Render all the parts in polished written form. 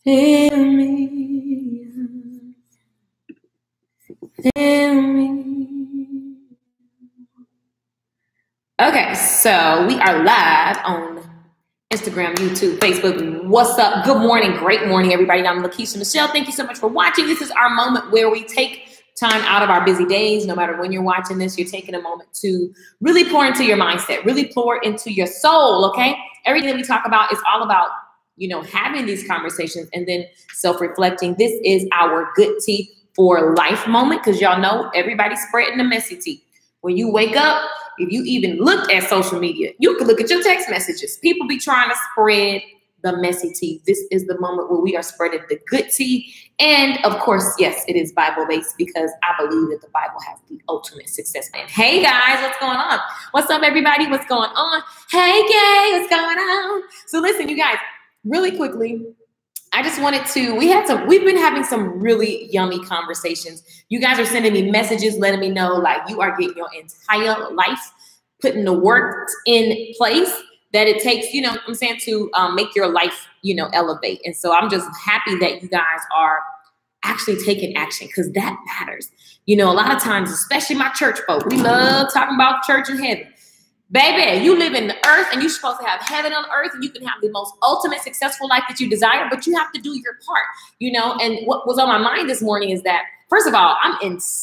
Fill me, fill me. Okay, so we are live on Instagram, YouTube, Facebook. What's up? Good morning, great morning, everybody. I'm Lakeisha Michelle. Thank you so much for watching. This is our moment where we take time out of our busy days. No matter when you're watching this, you're taking a moment to really pour into your mindset, really pour into your soul, okay? Everything that we talk about is all about, having these conversations and then self-reflecting. This is our good tea for life moment, because y'all know everybody's spreading the messy tea. When you wake up, if you even look at social media, you can look at your text messages. People be trying to spread the messy tea. This is the moment where we are spreading the good tea. And of course, yes, it is Bible-based, because I believe that the Bible has the ultimate success plan. Hey guys, what's going on? What's up, everybody? What's going on? Hey, gay, what's going on? So listen, you guys, really quickly, I just wanted to, we've been having some really yummy conversations. You guys are sending me messages, letting me know like you are getting your entire life, putting the work in place that it takes, to make your life, elevate. And so I'm just happy that you guys are actually taking action, because that matters. A lot of times, especially my church folk, we love talking about church and heaven. Baby, you live in the earth and you're supposed to have heaven on earth, and you can have the most ultimate successful life that you desire, but you have to do your part, And what was on my mind this morning is that, first of all,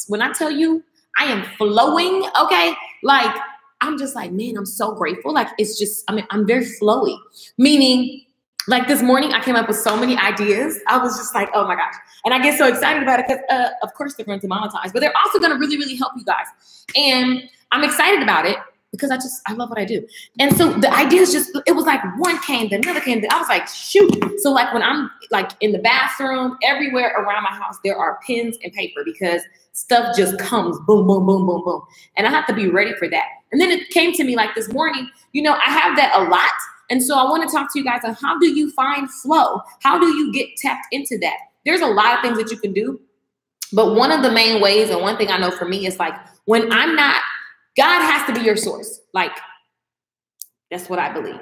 when I tell you I am flowing, okay? Like, I'm just like, man, I'm so grateful. Like, it's just, I'm very flowy, meaning like this morning I came up with so many ideas. I was just like, oh my gosh. And I get so excited about it because of course they're going to monetize, but they're also going to really, really help you guys. And I'm excited about it, because I love what I do. And so the ideas it was like one came, then another came. I was like, shoot. So like when I'm like in the bathroom, everywhere around my house, there are pens and paper, because stuff just comes boom, boom, boom, boom, boom. And I have to be ready for that. And then it came to me like this morning, I have that a lot. And so I want to talk to you guys on how do you find flow? How do you get tapped into that? There's a lot of things that you can do. But one of the main ways, and one thing I know for me is like when I'm not, God has to be your source. Like, that's what I believe.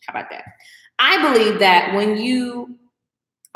How about that? I believe that when you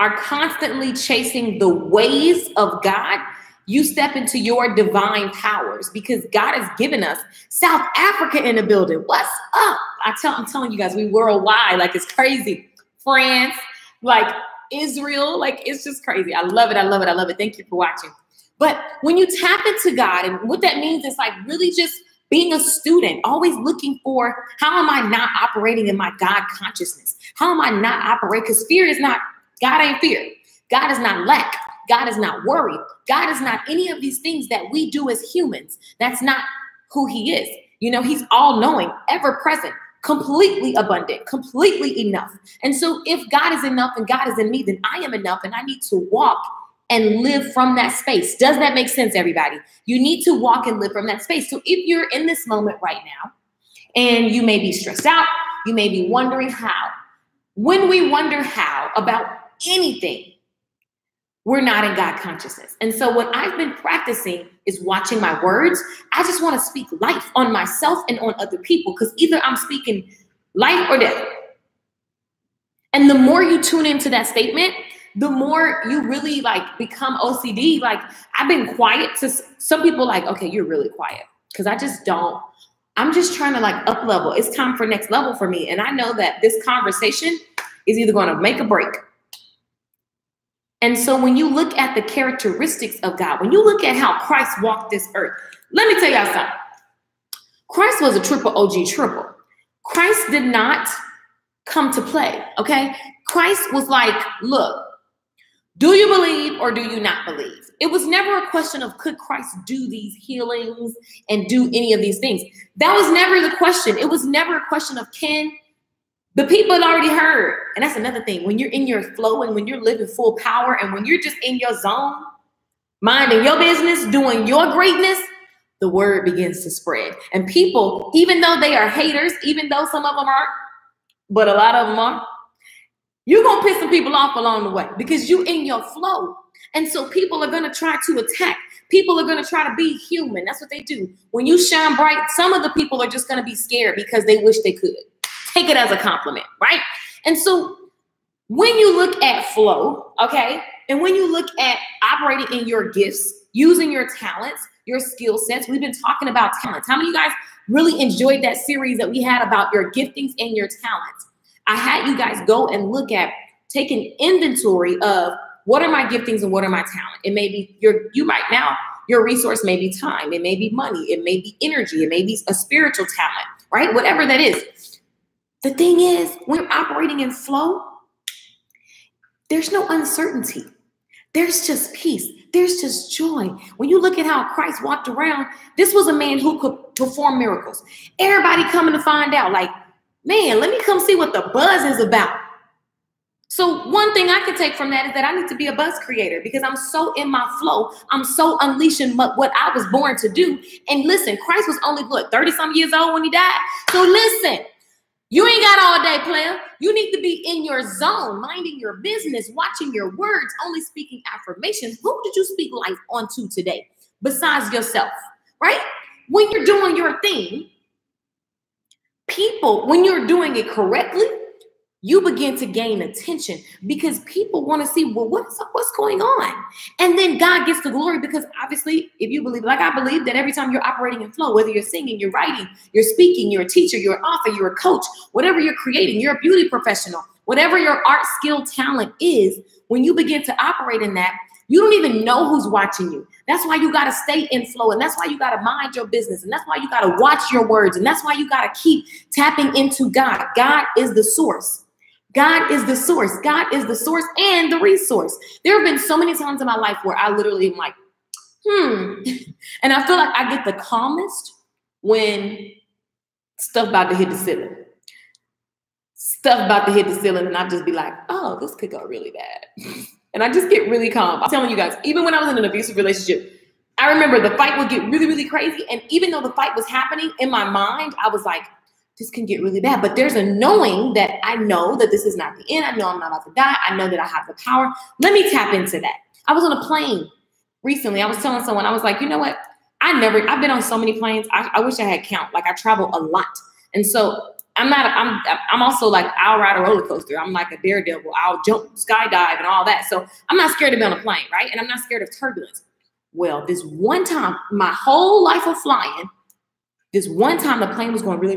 are constantly chasing the ways of God, you step into your divine powers, because God has given us South Africa in the building. What's up? I'm telling you guys, we worldwide. Like, it's crazy. France, like Israel, like it's just crazy. I love it. I love it. I love it. Thank you for watching. But when you tap into God, and what that means is like really just being a student, always looking for, how am I not operating in my God consciousness? How am I not operating? Because fear is not, God ain't fear. God is not lack. God is not worry. God is not any of these things that we do as humans. That's not who he is. He's all knowing, ever present, completely abundant, completely enough. And so if God is enough and God is in me, then I am enough, and I need to walk and live from that space. Does that make sense, everybody? You need to walk and live from that space. So if you're in this moment right now and you may be stressed out, you may be wondering how. When we wonder how about anything, we're not in God consciousness. And so what I've been practicing is watching my words. I just want to speak life on myself and on other people, because either I'm speaking life or death. And the more you tune into that statement, the more you really like become OCD. Like, I've been quiet to some people, like, okay, you're really quiet, because I'm just trying to like up level. It's time for next level for me. And I know that this conversation is either going to make or break. And so when you look at the characteristics of God, when you look at how Christ walked this earth, let me tell y'all something. Christ was a triple OG triple. Christ did not come to play, okay? Christ was like, look, do you believe or do you not believe? It was never a question of could Christ do these healings and do any of these things. That was never the question. It was never a question of can. The people had already heard. And that's another thing. When you're in your flow and when you're living full power and when you're just in your zone, minding your business, doing your greatness, the word begins to spread. And people, even though they are haters, even though some of them aren't, but a lot of them are, you're going to piss some people off along the way because you in your flow. And so people are going to try to attack. People are going to try to be human. That's what they do. When you shine bright, some of the people are just going to be scared because they wish they could. Take it as a compliment, right? And so when you look at flow, okay, and when you look at operating in your gifts, using your talents, your skill sets, we've been talking about talents. How many of you guys really enjoyed that series that we had about your giftings and your talents? I had you guys go and look at, take an inventory of what are my giftings and what are my talent. It may be your resource may be time, it may be money, it may be energy, it may be a spiritual talent, right? Whatever that is. The thing is, when you're operating in flow, there's no uncertainty. There's just peace. There's just joy. When you look at how Christ walked around, this was a man who could perform miracles. Everybody coming to find out, like, man, let me come see what the buzz is about. So one thing I can take from that is that I need to be a buzz creator because I'm so in my flow. I'm so unleashing what I was born to do. And listen, Christ was only, 30-some years old when he died? So listen, you ain't got all day, player. You need to be in your zone, minding your business, watching your words, only speaking affirmations. Who did you speak life onto today besides yourself, right? When you're doing your thing, people, when you're doing it correctly, you begin to gain attention because people want to see, well, what's going on? And then God gets the glory because obviously, if you believe, like I believe, that every time you're operating in flow, whether you're singing, you're writing, you're speaking, you're a teacher, you're an author, you're a coach, whatever you're creating, you're a beauty professional, whatever your art, skill, talent is, when you begin to operate in that, you don't even know who's watching you. That's why you got to stay in flow. And that's why you got to mind your business. And that's why you got to watch your words. And that's why you got to keep tapping into God. God is the source. God is the source. God is the source and the resource. There have been so many times in my life where I literally am like, And I feel like I get the calmest when stuff about to hit the ceiling. Stuff about to hit the ceiling and I just be like, oh, this could go really bad. And I just get really calm. I'm telling you guys, even when I was in an abusive relationship, I remember the fight would get really, really crazy. And even though the fight was happening in my mind, I was like, this can get really bad. But there's a knowing that I know that this is not the end. I know I'm not about to die. I know that I have the power. Let me tap into that. I was on a plane recently. I was telling someone, I was like, you know what? I've been on so many planes. I wish I had count. Like I travel a lot. And so I'm also like, I'll ride a roller coaster. I'm like a daredevil. I'll jump, skydive and all that. So I'm not scared to be on a plane, right? And I'm not scared of turbulence. Well, this one time, my whole life of flying, this one time the plane was going really,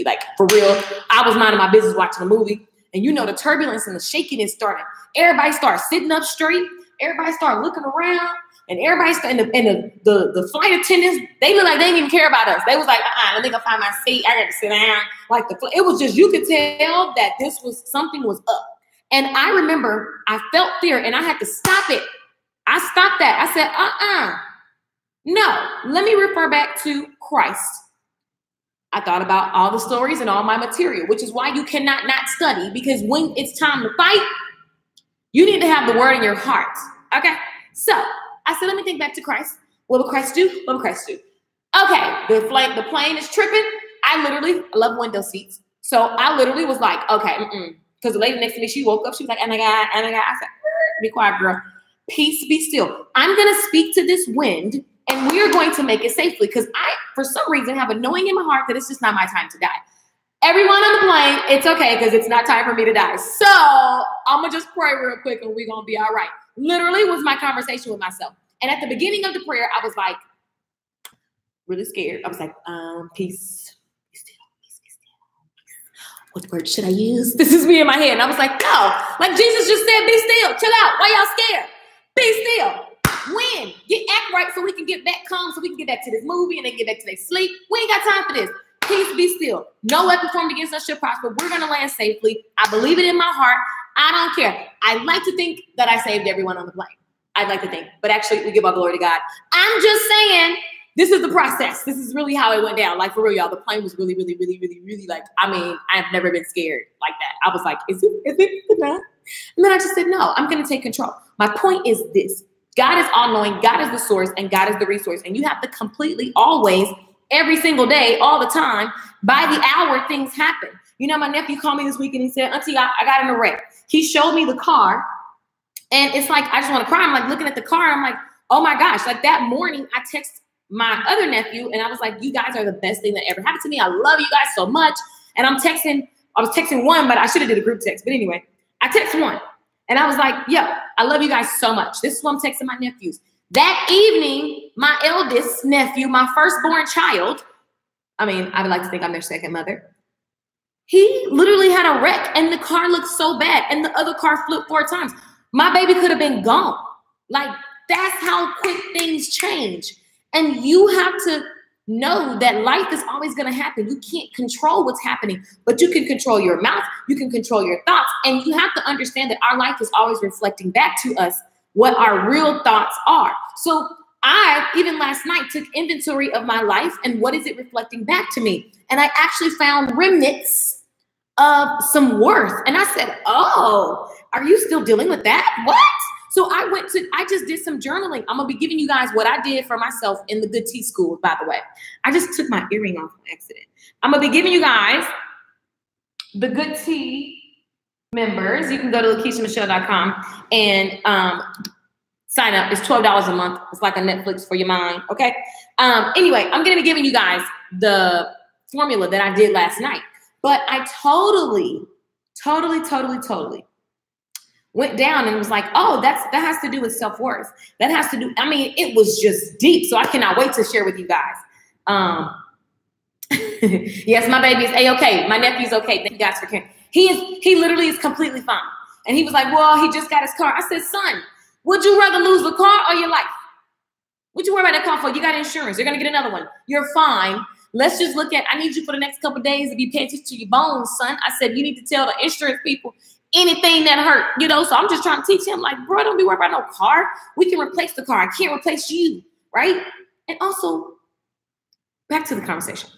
like for real. I was minding my business watching a movie. And you know, the turbulence and the shaking is starting. Everybody starts sitting up straight. Everybody started looking around. And everybody started, and the flight attendants, they look like they didn't even care about us. They was like, let me go find my seat. I got to sit down. Like it was just, you could tell that something was up. And I remember I felt fear and I had to stop it. I stopped that. I said, no, let me refer back to Christ. I thought about all the stories and all my material, which is why you cannot not study, because when it's time to fight, you need to have the word in your heart. Okay. So I said, let me think back to Christ. What would Christ do? What would Christ do? Okay. The plane is tripping. I love window seats. So I literally was like, okay. Because the lady next to me, she woke up. She was like, oh my God. I said, be quiet, girl. Peace, be still. I'm going to speak to this wind and we are going to make it safely. Because I, for some reason, have a knowing in my heart that it's just not my time to die. Everyone on the plane, it's okay because it's not time for me to die. So I'm going to just pray real quick and we're going to be all right. Literally was my conversation with myself. And at the beginning of the prayer, I was like, really scared. I was like, peace, be still, peace, be still. What word should I use? This is me in my head. And I was like, no, like Jesus just said, be still, chill out. Why y'all scared? Be still. When? Act right so we can get back calm, so we can get back to this movie and then get back to their sleep. We ain't got time for this. Peace, be still. No weapon formed against us shall prosper. We're going to land safely. I believe it in my heart. I don't care. I like to think that I saved everyone on the plane. I'd like to think. But actually, we give all glory to God. I'm just saying, this is the process. This is really how it went down. Like, for real, y'all, the plane was really, really, really, really, really like, I mean, I've never been scared like that. I was like, is it not? And then I just said, no, I'm going to take control. My point is this. God is all-knowing. God is the source, and God is the resource. And you have to completely always, every single day, all the time, by the hour, things happen. You know, my nephew called me this week and he said, Auntie, I got in a wreck. He showed me the car and it's like, I just want to cry. I'm like looking at the car. I'm like, oh my gosh. Like that morning I text my other nephew and I was like, you guys are the best thing that ever happened to me. I love you guys so much. And I'm texting I was texting one, but I should have did a group text. But anyway, I texted one. And I was like, yo, I love you guys so much. This is what I'm texting my nephews. That evening, my eldest nephew, my firstborn child, I mean, I would like to think I'm their second mother. He literally had a wreck and the car looked so bad and the other car flipped 4 times. My baby could have been gone. Like, that's how quick things change. And you have to know that life is always going to happen. You can't control what's happening, but you can control your mouth. You can control your thoughts. And you have to understand that our life is always reflecting back to us what our real thoughts are. So I, even last night, took inventory of my life and what is it reflecting back to me? And I actually found remnants of some worth. And I said, oh, are you still dealing with that? What? So I just did some journaling. I'm going to be giving you guys what I did for myself in the Good Tea School, by the way. I just took my earring off on accident. I'm going to be giving you guys the Good Tea members. You can go to LakeishaMichelle.com and sign up. It's $12 a month. It's like a Netflix for your mind. Okay. Anyway, I'm going to be giving you guys the formula that I did last night. But I totally went down and was like, oh, that has to do with self-worth. That has to do, I mean, it was just deep. So I cannot wait to share with you guys. Yes, my baby is A-okay. My nephew's okay. Thank you guys for caring. He literally is completely fine. And he was like, well, he just got his car. I said, son, would you rather lose the car or your life? What'd you worry about that car for? You got insurance. You're going to get another one. You're fine. Let's just look at, I need you for the next couple of days to be paying attention to your bones, son. I said, you need to tell the insurance people anything that hurt, you know? So I'm just trying to teach him, like, bro, don't be worried about no car. We can replace the car. I can't replace you, right? And also, back to the conversation.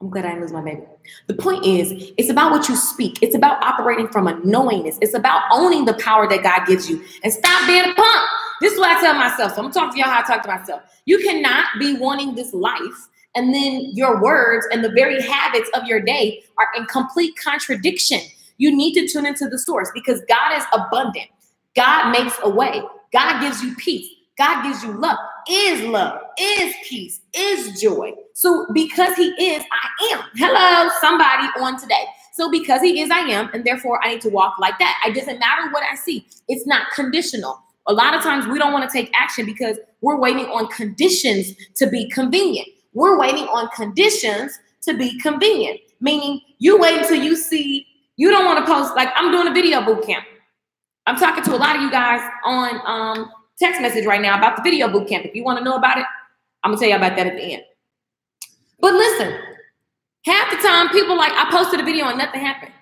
I'm glad I didn't lose my baby. The point is, it's about what you speak. It's about operating from a knowingness. It's about owning the power that God gives you. And stop being a punk. This is what I tell myself. So I'm talking to y'all how I talk to myself. You cannot be wanting this life and then your words and the very habits of your day are in complete contradiction. You need to tune into the source because God is abundant. God makes a way. God gives you peace. God gives you love, is peace, is joy. So because he is, I am. Hello, somebody on today. So because he is, I am, and therefore I need to walk like that. It doesn't matter what I see. It's not conditional. A lot of times we don't want to take action because we're waiting on conditions to be convenient. We're waiting on conditions to be convenient, meaning you wait until you see, you don't want to post, like I'm doing a video boot camp. I'm talking to a lot of you guys on text message right now about the video boot camp. If you want to know about it, I'm gonna tell you about that at the end. But listen, half the time people like, I posted a video and nothing happened.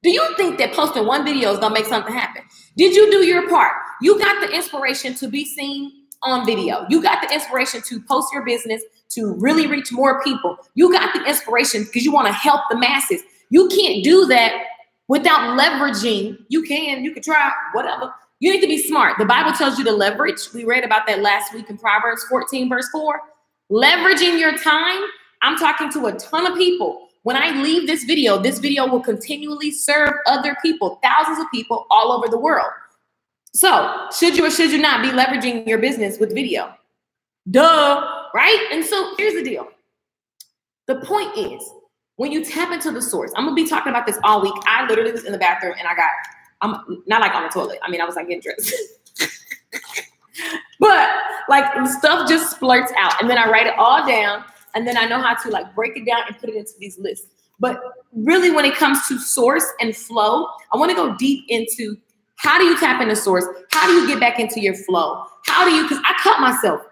Do you think that posting one video is gonna make something happen? Did you do your part? You got the inspiration to be seen on video. You got the inspiration to post your business, to really reach more people. You got the inspiration because you want to help the masses. You can't do that without leveraging. You can try, whatever. You need to be smart. The Bible tells you to leverage. We read about that last week in Proverbs 14, verse 4. Leveraging your time. I'm talking to a ton of people. When I leave this video will continually serve other people, thousands of people all over the world. So should you or should you not be leveraging your business with video? Duh, right? And so here's the deal. The point is, when you tap into the source, I'm going to be talking about this all week. I literally was in the bathroom and I'm not like on the toilet. I mean, I was like getting dressed. But like stuff just splurts out. And then I write it all down. And then I know how to like break it down and put it into these lists. But really when it comes to source and flow, I want to go deep into how do you tap into source? How do you get back into your flow? How do you, because I cut myself.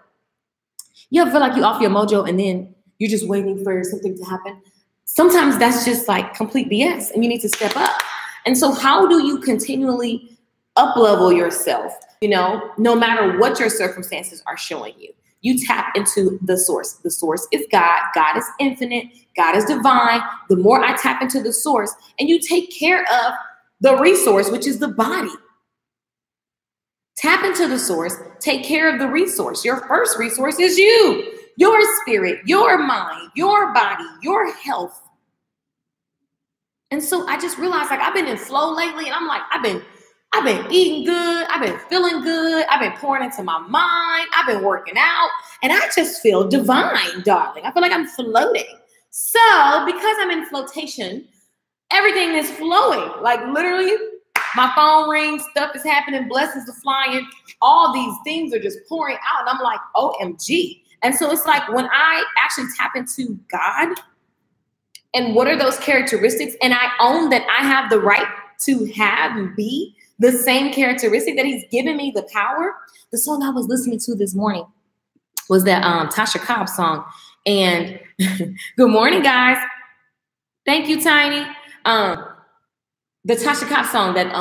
You ever feel like you off your mojo and then you're just waiting for something to happen? Sometimes that's just like complete BS and you need to step up. And so how do you continually up-level yourself, you know, no matter what your circumstances are showing you? You tap into the source. The source is God. God is infinite. God is divine. The more I tap into the source and you take care of the resource, which is the body. Tap into the source. Take care of the resource. Your first resource is you, your spirit, your mind, your body, your health. And so I just realized like I've been in flow lately and I'm like, I've been eating good. I've been feeling good. I've been pouring into my mind. I've been working out and I just feel divine, darling. I feel like I'm floating. So because I'm in flotation, everything is flowing. Like literally, my phone rings, stuff is happening, blessings are flying, all these things are just pouring out. And I'm like, OMG. And so it's like when I actually tap into God and what are those characteristics, and I own that I have the right to have and be the same characteristic that he's given me the power. The song I was listening to this morning was that Tasha Cobbs song. And good morning, guys. Thank you, Tiny. The Tasha Cobbs song that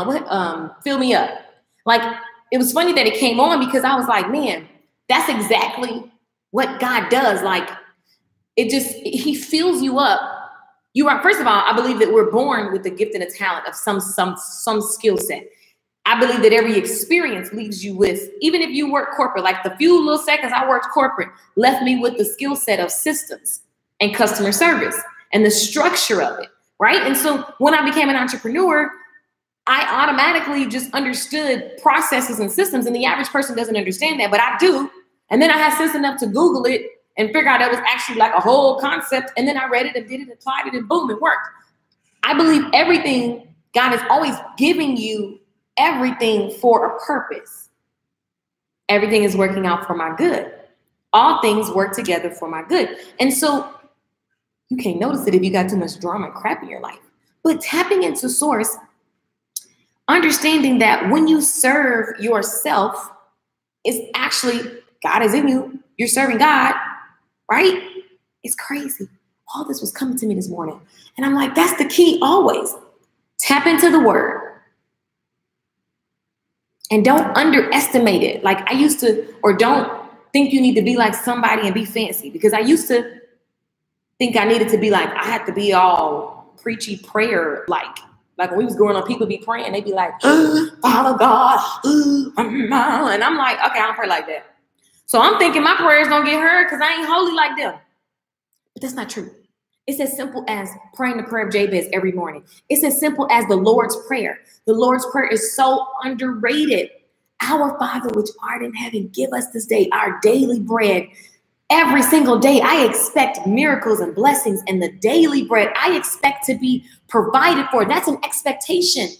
Fill Me Up. Like, it was funny that it came on because I was like, man, that's exactly what God does. Like, he fills you up. You are, first of all, I believe that we're born with the gift and a talent of some skill set. I believe that every experience leaves you with, even if you work corporate, like the few little seconds I worked corporate left me with the skill set of systems and customer service and the structure of it, right? And so when I became an entrepreneur, I automatically just understood processes and systems, and the average person doesn't understand that, but I do. And then I had sense enough to Google it and figure out it was actually like a whole concept, and then I read it and did it, applied it, and boom, it worked. I believe everything, God is always giving you everything for a purpose. Everything is working out for my good. All things work together for my good. And so you can't notice it if you got too much drama and crap in your life. But tapping into source, understanding that when you serve yourself, it's actually God is in you. You're serving God, right? It's crazy. All this was coming to me this morning. And I'm like, that's the key always. Tap into the word. And don't underestimate it. Like I used to, or don't think you need to be like somebody and be fancy. Because I used to think I needed to be like, I had to be all preachy prayer like. Like when we was growing up, people be praying. They be like, Father God. And I'm like, okay, I don't pray like that. So I'm thinking my prayers don't get heard because I ain't holy like them. But that's not true. It's as simple as praying the prayer of Jabez every morning. It's as simple as the Lord's Prayer. The Lord's Prayer is so underrated. Our Father, which art in heaven, give us this day our daily bread. Every single day, I expect miracles and blessings, and the daily bread I expect to be provided for. That's an expectation.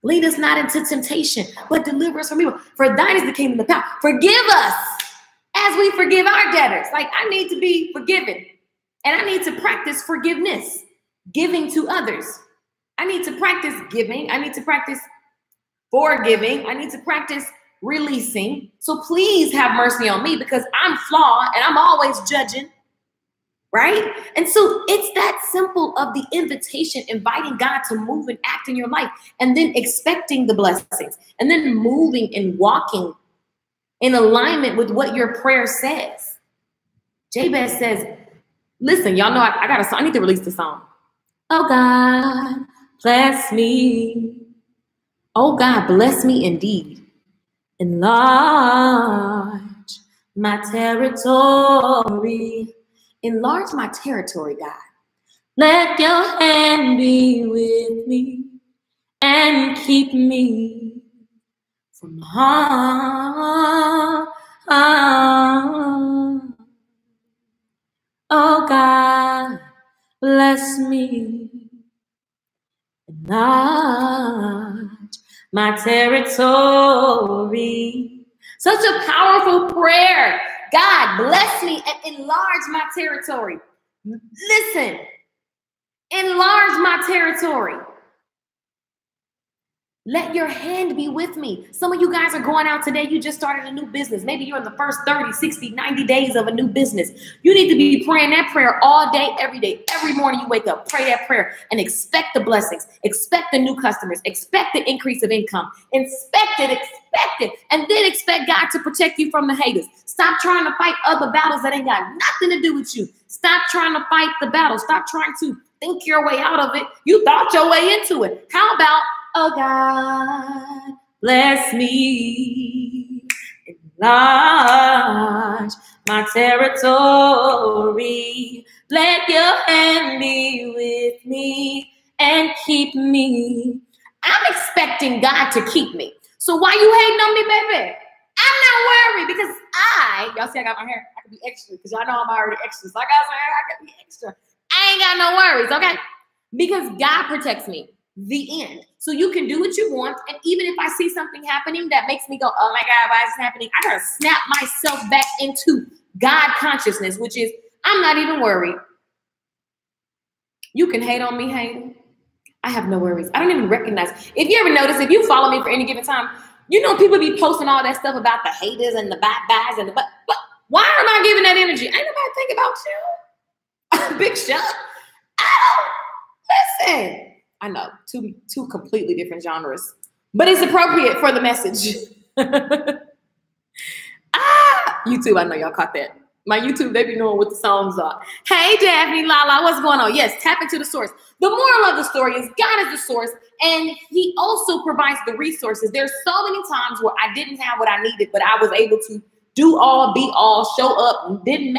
Lead us not into temptation, but deliver us from evil. For thine is the kingdom and the power. Forgive us as we forgive our debtors. Like I need to be forgiven. And I need to practice forgiveness, giving to others. I need to practice giving. I need to practice forgiving. I need to practice releasing. So please have mercy on me because I'm flawed and I'm always judging, right? And so it's that simple of the invitation, inviting God to move and act in your life, and then expecting the blessings, and then moving and walking in alignment with what your prayer says. Jabez says, listen, y'all know I got a song. I need to release the song. Oh God, bless me. Oh God, bless me indeed. Enlarge my territory. Enlarge my territory, God. Let your hand be with me and keep me from harm. Oh God, bless me, enlarge my territory. Such a powerful prayer. God, bless me and enlarge my territory. Listen, enlarge my territory. Let your hand be with me. Some of you guys are going out today. You just started a new business. Maybe you're in the first 30, 60, 90 days of a new business. You need to be praying that prayer all day, every day. Every morning you wake up, pray that prayer and expect the blessings. Expect the new customers. Expect the increase of income. Expect it. And then expect God to protect you from the haters. Stop trying to fight other battles that ain't got nothing to do with you. Stop trying to fight the battle. Stop trying to think your way out of it. You thought your way into it. How about, oh God, bless me, enlarge my territory. Let your hand be with me and keep me. I'm expecting God to keep me. So why you hating on me, baby? I'm not worried because y'all see I got my hair, I can be extra because y'all know I'm already extra. So I got my hair, I can be extra. I ain't got no worries, okay? because God protects me. The end. So you can do what you want. And even if I see something happening that makes me go, oh my God, why is this happening? I gotta snap myself back into God consciousness, which is, I'm not even worried. You can hate on me, hating. I have no worries. I don't even recognize. If you ever notice, if you follow me for any given time, you know people be posting all that stuff about the haters and the bad guys and the but why am I giving that energy? Ain't nobody think about you. Big shot. Listen. I know, two completely different genres, but it's appropriate for the message. YouTube, I know y'all caught that. My YouTube, they be knowing what the songs are. Hey, Daphne, Lala, what's going on? Yes, tap into the source. The moral of the story is God is the source, and he also provides the resources. There's so many times where I didn't have what I needed, but I was able to do all, be all, show up, didn't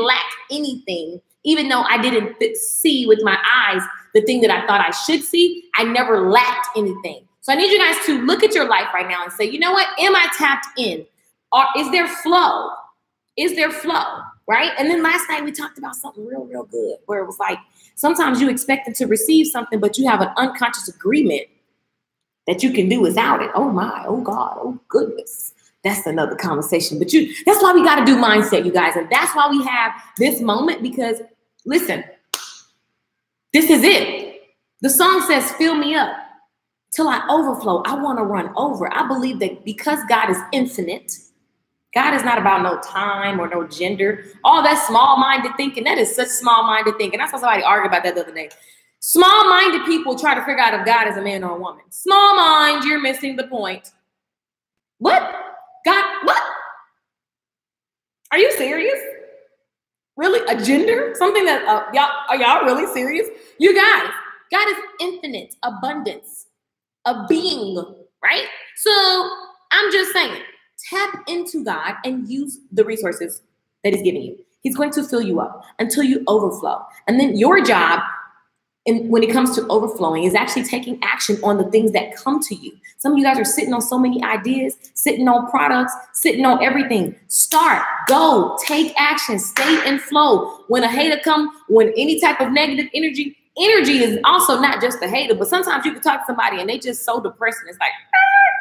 lack anything, even though I didn't see with my eyes the thing that I thought I should see. I never lacked anything. So I need you guys to look at your life right now and say, you know what? Am I tapped in? Or is there flow? Is there flow? Right? And then last night we talked about something real, real good, where it was like, sometimes you expected to receive something, but you have an unconscious agreement that you can do without it. Oh my, oh God, oh goodness. That's another conversation. But that's why we got to do mindset, you guys. And that's why we have this moment, because listen, this is it. The song says, fill me up till I overflow. I want to run over. I believe that because God is infinite, God is not about no time or no gender. All that small-minded thinking, that is such small-minded thinking. I saw somebody argue about that the other day. Small-minded people try to figure out if God is a man or a woman. Small mind, you're missing the point. What? God, what? Are you serious? Really? A gender? Something that, are y'all really serious? You guys, God is infinite, abundance, a being, right? So I'm just saying, tap into God and use the resources that he's giving you. He's going to fill you up until you overflow. And then your job, when it comes to overflowing, is actually taking action on the things that come to you. Some of you guys are sitting on so many ideas, sitting on products, sitting on everything. Start, go, take action, stay in flow. When a hater comes, when any type of negative energy is also not just a hater, but sometimes you can talk to somebody and they just so depressed and it's like,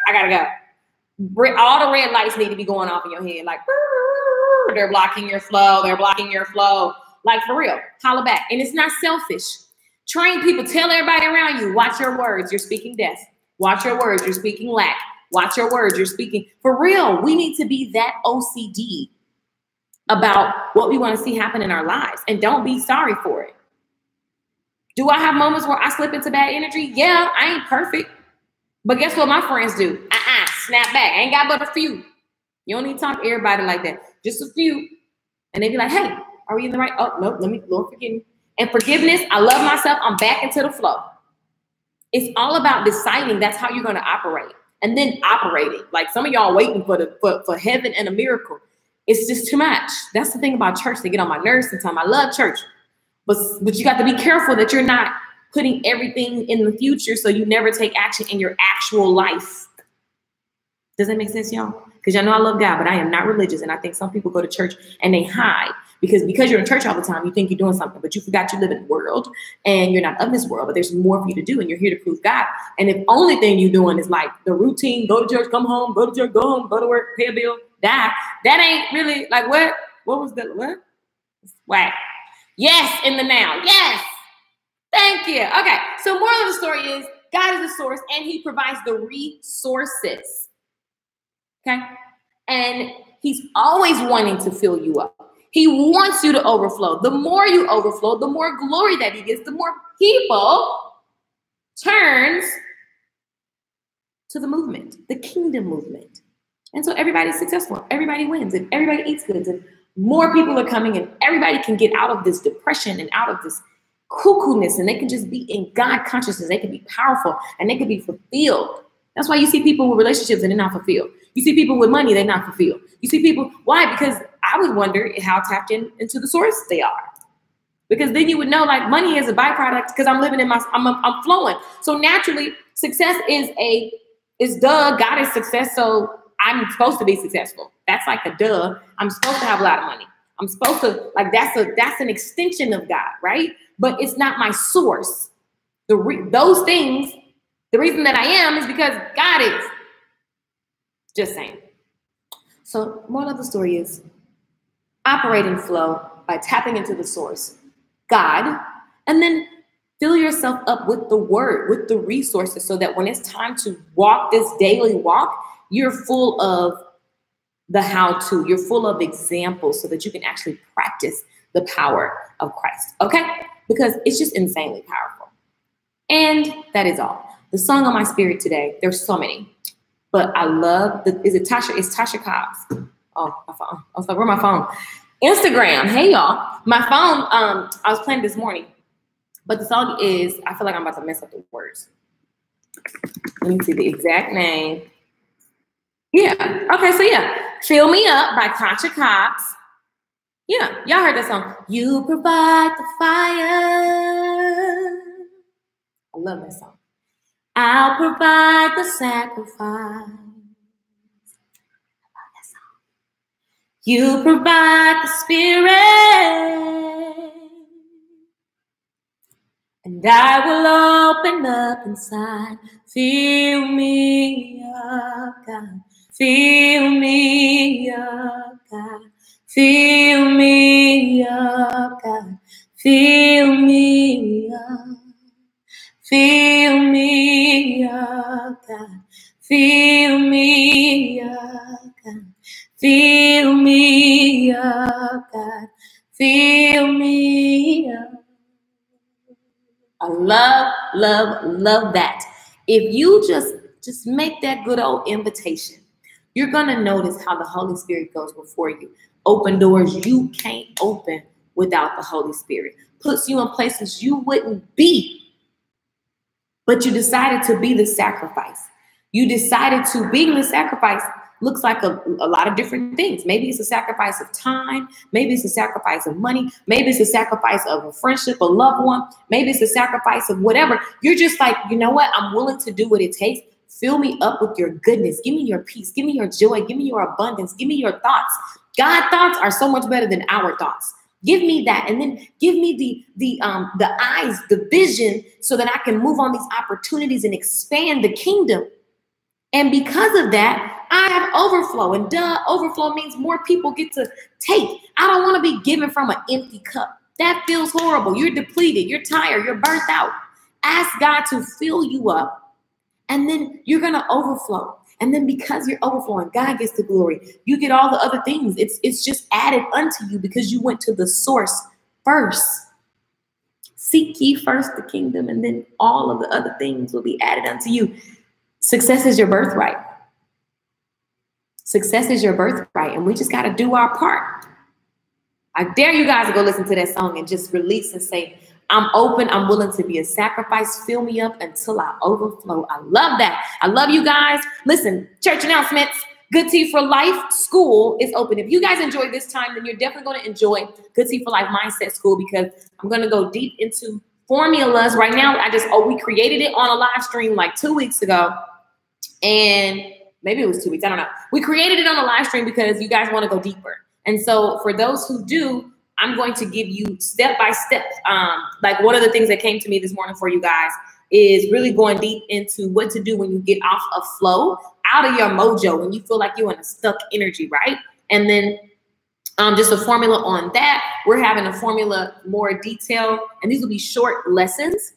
I gotta go. All the red lights need to be going off in your head. Like, they're blocking your flow. They're blocking your flow. Like, for real, holla back. And it's not selfish. Train people. Tell everybody around you, watch your words. You're speaking death. Watch your words. You're speaking lack. Watch your words. You're speaking. For real, we need to be that OCD about what we want to see happen in our lives. And don't be sorry for it. Do I have moments where I slip into bad energy? Yeah, I ain't perfect. But guess what my friends do? Snap back. I ain't got but a few. You don't need to talk to everybody like that. Just a few. And they be like, hey, are we in the right? Oh, no, Lord forgive me. And forgiveness, I love myself. I'm back into the flow. It's all about deciding that's how you're going to operate. And then operating. Like some of y'all waiting for heaven and a miracle. It's just too much. That's the thing about church. They get on my nerves sometimes. I love church. But you got to be careful that you're not putting everything in the future so you never take action in your actual life. Does that make sense, y'all? Because y'all know I love God, but I am not religious. And I think some people go to church and they hide because you're in church all the time, you think you're doing something, but you forgot you live in the world and you're not of this world, but there's more for you to do and you're here to prove God. And if only thing you're doing is like the routine, go to church, come home, go to church, go home, go to work, pay a bill, that ain't really like what was that? What? Whack. Yes, in the now. Yes. Thank you. Okay. So moral of the story is God is the source and he provides the resources. Okay. And he's always wanting to fill you up. He wants you to overflow. The more you overflow, the more glory that he gets, the more people turns to the movement, the kingdom movement. And so everybody's successful. Everybody wins and everybody eats good. And more people are coming and everybody can get out of this depression and out of this cuckoo-ness and they can just be in God consciousness. They can be powerful and they can be fulfilled. That's why you see people with relationships and they're not fulfilled. You see people with money, they're not fulfilled. You see people, why? Because I would wonder how tapped into the source they are. Because then you would know like money is a byproduct because I'm living in I'm flowing. So naturally success is duh, God is success. So I'm supposed to be successful. That's like a duh. I'm supposed to have a lot of money. I'm supposed to like, that's an extension of God, right? But it's not my source. those things, the reason that I am is because God is. Just saying. So moral of the story is operate in flow by tapping into the source, God, and then fill yourself up with the word, with the resources, so that when it's time to walk this daily walk, you're full of the how-to, you're full of examples so that you can actually practice the power of Christ, okay? Because it's just insanely powerful. And that is all. The song on my spirit today, there's so many, but I love it's Tasha Cobbs. Oh, my phone. I was like, where's my phone? Instagram. Hey, y'all. My phone, I was playing this morning, but the song is, I feel like I'm about to mess up the words. Let me see the exact name. Yeah. Okay, so yeah. Fill Me Up by Tasha Cobbs. Yeah, y'all heard that song. You provide the fire. I love that song. I'll provide the sacrifice. You provide the spirit, and I will open up inside. Fill me up, God. Fill me up, God. Fill me up, God. Fill me up. Fill me up, God. Fill me up, God. Fill me up, God. Fill me up. I love that. If you just make that good old invitation, you're going to notice how the Holy Spirit goes before you. Open doors you can't open without the Holy Spirit. Puts you in places you wouldn't be. But you decided to be the sacrifice. You decided to being the sacrifice looks like a lot of different things. Maybe it's a sacrifice of time. Maybe it's a sacrifice of money. Maybe it's a sacrifice of a friendship, a loved one. Maybe it's a sacrifice of whatever. You're just like, you know what? I'm willing to do what it takes. Fill me up with your goodness. Give me your peace. Give me your joy. Give me your abundance. Give me your thoughts. God's thoughts are so much better than our thoughts. Give me that, and then give me the eyes, the vision, so that I can move on these opportunities and expand the kingdom. And because of that, I have overflow. And overflow means more people get to take. I don't want to be given from an empty cup. That feels horrible. You're depleted. You're tired. You're burnt out. Ask God to fill you up, and then you're going to overflow. And then because you're overflowing, God gets the glory. You get all the other things. It's just added unto you because you went to the source first. Seek ye first the kingdom, and then all of the other things will be added unto you. Success is your birthright. Success is your birthright, and we just got to do our part. I dare you guys to go listen to that song and just release and say, I'm open. I'm willing to be a sacrifice. Fill me up until I overflow. I love that. I love you guys. Listen, church announcements. Good Tea for Life School is open. If you guys enjoy this time, then you're definitely going to enjoy Good Tea for Life Mindset School, because I'm going to go deep into formulas. Right now, we created it on a live stream like 2 weeks ago. And maybe it was 2 weeks. I don't know. We created it on a live stream because you guys want to go deeper. And so for those who do, I'm going to give you step by step. Like one of the things that came to me this morning for you guys is really going deep into what to do when you get off of flow, out of your mojo, when you feel like you're in a stuck energy, right? And then just a formula on that. We're having a formula more detailed, and these will be short lessons.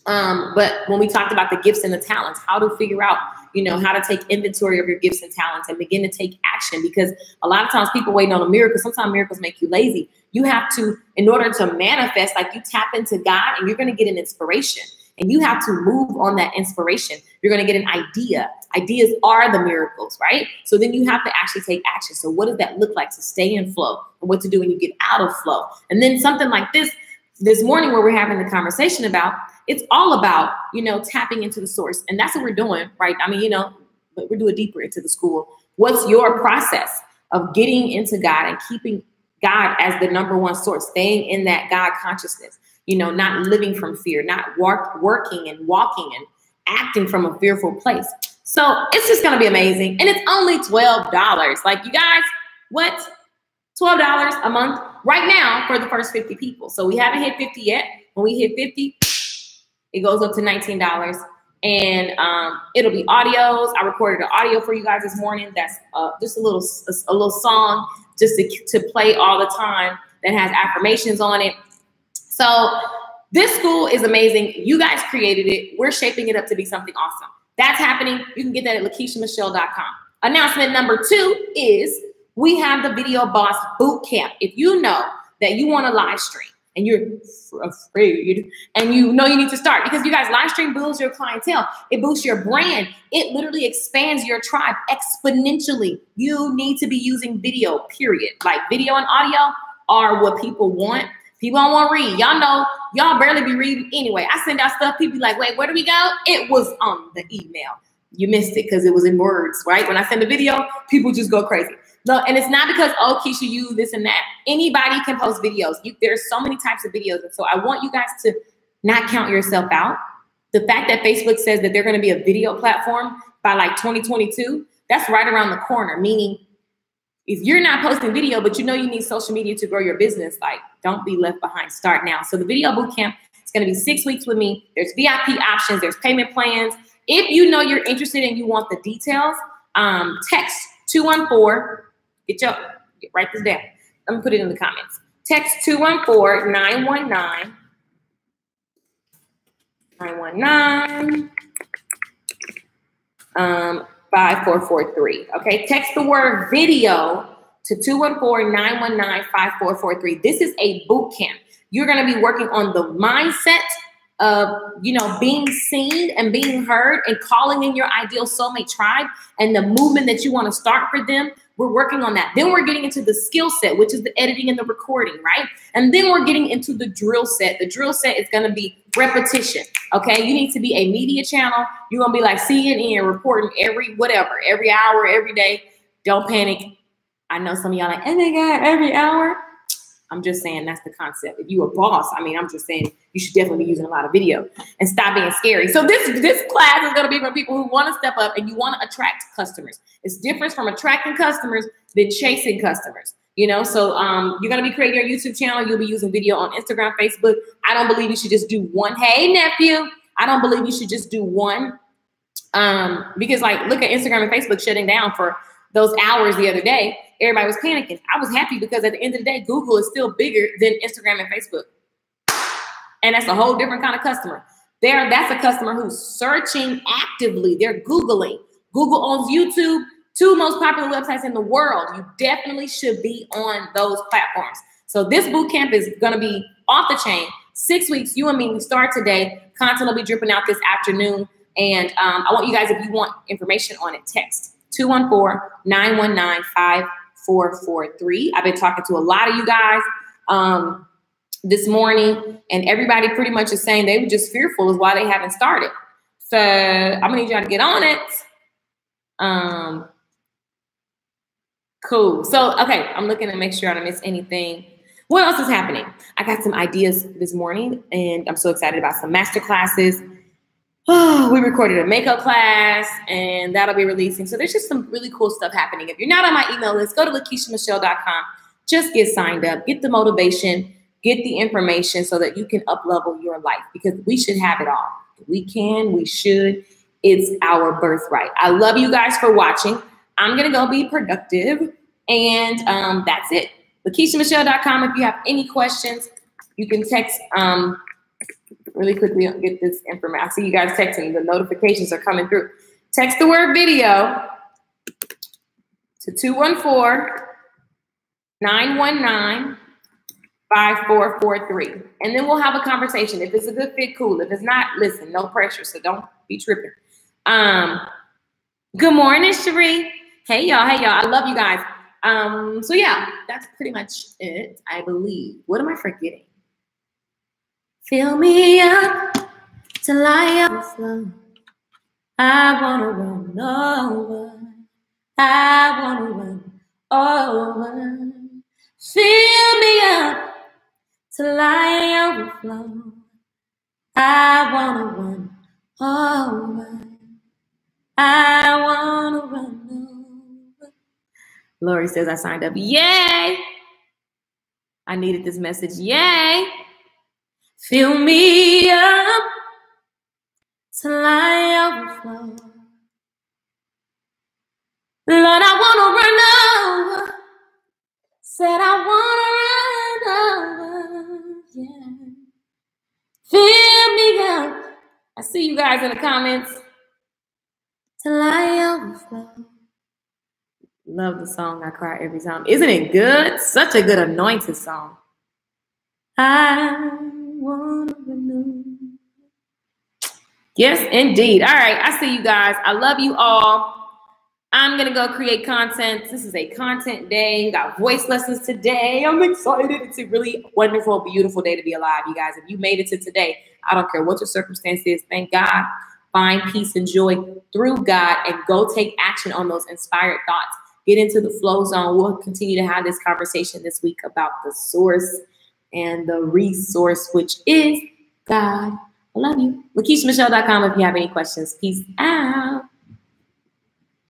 But when we talked about the gifts and the talents, how to figure out, how to take inventory of your gifts and talents and begin to take action, because a lot of times people waiting on a miracle. Sometimes miracles make you lazy. You have to, in order to manifest, like you tap into God and you're going to get an inspiration, and you have to move on that inspiration. You're going to get an idea. Ideas are the miracles, right? So then you have to actually take action. So what does that look like to stay in flow, and what to do when you get out of flow? And then something like this morning where we're having the conversation about, it's all about, tapping into the source. And that's what we're doing, right? I mean, but we're doing deeper into the school. What's your process of getting into God and keeping God as the number one source, staying in that God consciousness, not living from fear, not working and walking and acting from a fearful place. So it's just going to be amazing. And it's only $12. Like, you guys, what? $12 a month right now for the first 50 people. So we haven't hit 50 yet. When we hit 50, It goes up to $19. And it'll be audios. I recorded an audio for you guys this morning. That's just a little song just to play all the time that has affirmations on it. So this school is amazing. You guys created it. We're shaping it up to be something awesome. That's happening. You can get that at LakeishaMichelle.com. Announcement number 2 is we have the Video Boss Boot Camp. If you know that you want to live stream and you're afraid and you know you need to start, because you guys, live stream builds your clientele. It boosts your brand. It literally expands your tribe exponentially. You need to be using video, period. Like video and audio are what people want. People don't want to read. Y'all know, y'all barely be reading anyway. I send out stuff, people be like, wait, where do we go? It was on the email. You missed it because it was in words, right? When I send a video, people just go crazy. No, and it's not because, oh, Keisha, you this and that. Anybody can post videos. There's so many types of videos. And so I want you guys to not count yourself out. The fact that Facebook says that they're going to be a video platform by like 2022, that's right around the corner. Meaning, if you're not posting video, but you know you need social media to grow your business, like, don't be left behind. Start now. So the Video Bootcamp is going to be 6 weeks with me. There's VIP options. There's payment plans. If you know you're interested and you want the details, text 214. Write this down. I'm going to put it in the comments. Text 214-919. 5443. Okay, text the word video to 214-919-5443. This is a boot camp. You're going to be working on the mindset of, being seen and being heard and calling in your ideal soulmate tribe and the movement that you want to start for them. We're working on that. Then we're getting into the skill set, which is the editing and the recording, right? And then we're getting into the drill set. The drill set is going to be repetition, okay? You need to be a media channel. You're going to be like CNN reporting every hour, every day. Don't panic. I know some of y'all like, oh my God, every hour. I'm just saying that's the concept. If you're a boss, I'm just saying you should definitely be using a lot of video and stop being scary. So this class is going to be for people who want to step up and you want to attract customers. It's different from attracting customers than chasing customers. So you're going to be creating your YouTube channel. You'll be using video on Instagram, Facebook. I don't believe you should just do one. Hey, nephew. I don't believe you should just do one. Because look at Instagram and Facebook shutting down for those hours the other day. Everybody was panicking. I was happy because at the end of the day, Google is still bigger than Instagram and Facebook. And that's a whole different kind of customer. That's a customer who's searching actively. They're Googling. Google owns YouTube, 2 most popular websites in the world. You definitely should be on those platforms. So this boot camp is going to be off the chain. 6 weeks, you and me, we start today. Content will be dripping out this afternoon. And I want you guys, if you want information on it, text 214-919-5443. I've been talking to a lot of you guys this morning, and everybody pretty much is saying they were just fearful is why they haven't started. So I'm gonna need y'all to get on it. Cool. So, okay, I'm looking to make sure I don't miss anything. What else is happening? I got some ideas this morning, and I'm so excited about some master classes. Oh, we recorded a makeup class, and that'll be releasing. So there's just some really cool stuff happening. If you're not on my email list, go to LakeishaMichelle.com. Just get signed up, get the motivation, get the information so that you can up-level your life, because we should have it all. We can, we should. It's our birthright. I love you guys for watching. I'm going to go be productive, and that's it. LakeishaMichelle.com. If you have any questions, you can text really quickly get this information. I see you guys texting. The notifications are coming through. Text the word video to 214-919-5443. And then we'll have a conversation. If it's a good fit, cool. If it's not, listen, no pressure. So don't be tripping. Good morning, Cherie. Hey, y'all. Hey, y'all. I love you guys. So yeah, that's pretty much it, I believe. What am I forgetting? Fill me up till I overflow. I wanna run over. I wanna run over. Fill me up till I overflow. I wanna run over. I wanna run over. Lori says I signed up. Yay! I needed this message. Yay! Fill me up till I overflow. Lord, I wanna run over. Said I wanna run over. Yeah. Fill me up. I see you guys in the comments. Till I overflow. Love the song. I cry every time. Isn't it good? Such a good anointed song. I want to renew. Yes, indeed. All right. I see you guys. I love you all. I'm going to go create content. This is a content day. We got voice lessons today. I'm excited. It's a really wonderful, beautiful day to be alive, you guys. If you made it to today, I don't care what your circumstance is. Thank God. Find peace and joy through God and go take action on those inspired thoughts. Get into the flow zone. We'll continue to have this conversation this week about the source and the resource, which is God. I love you. LakeishaMichelle.com if you have any questions. Peace out.